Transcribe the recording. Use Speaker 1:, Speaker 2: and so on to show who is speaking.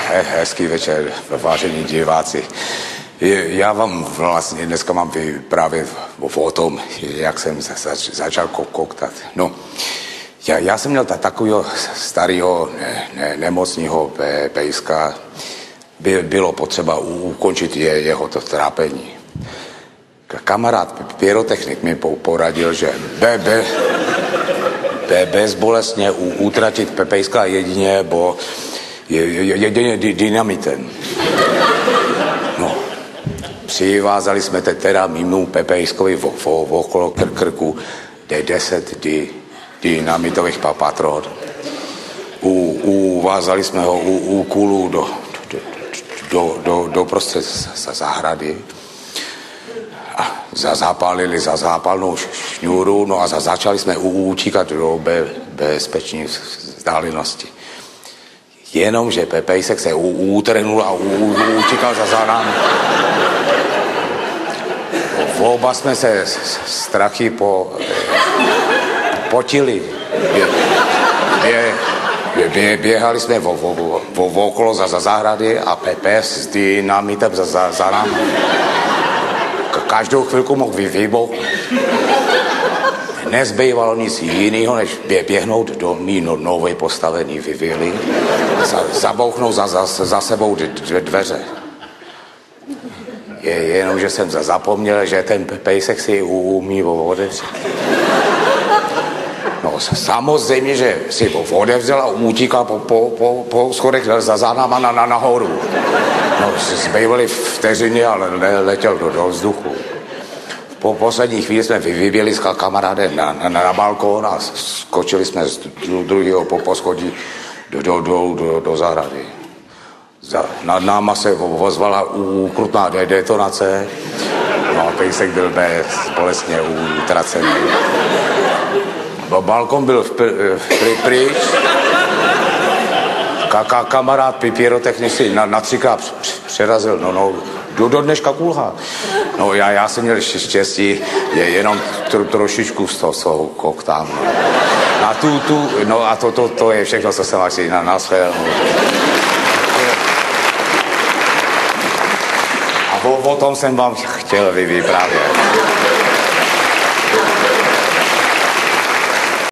Speaker 1: Hezký večer, vážení diváci. Já vám vlastně dneska mám vyprávět o tom, jak jsem začal koktat. No, já jsem měl takového starého nemocného pejska. Bylo potřeba ukončit jeho trápení. Kamarád pyrotechnik mi poradil, že bezbolestně utratit pejska jedině dynamitem. No, přivázali jsme teda mimo pejskovi okolo krku 10 dynamitových patron. Uvázali jsme ho u kůlu do prostřed zahrady. A zapálili za zápalnou šňůru, no a začali jsme utíkat do bezpečné vzdálenosti. Jenomže pejsek se utrhnul a utíkal za námi. Oba jsme se strachy potili. Běhali jsme okolo za zahrady a pes s dynamitem za námi. Každou chvilku mohl vybuchnout. Nezbývalo nic jiného, než běhnout do mý nové postavený vily, zabouchnout za sebou dveře. Jenomže jsem zapomněl, že ten pejsek si umí otevřít. No samozřejmě, že si otevřel a utíkal po schodech za náma nahoru. No, zbývaly vteřiny, ale letěl do vzduchu. Po poslední chvíli jsme vyběli s kamarádem na balkón a skočili jsme z druhého poschodí do zahrady. Nad náma se ozvala ukrutná detonace, no a pejsek byl bezbolestně utracený. Balkón byl pryč. Kamarád pyrotechnici na 3krát přerazil, do dneška kulhá. No já jsem měl štěstí, jenom trošičku z toho koktám. A to je všechno, co jsem asi naschlédl. A o tom jsem vám chtěl vyprávět.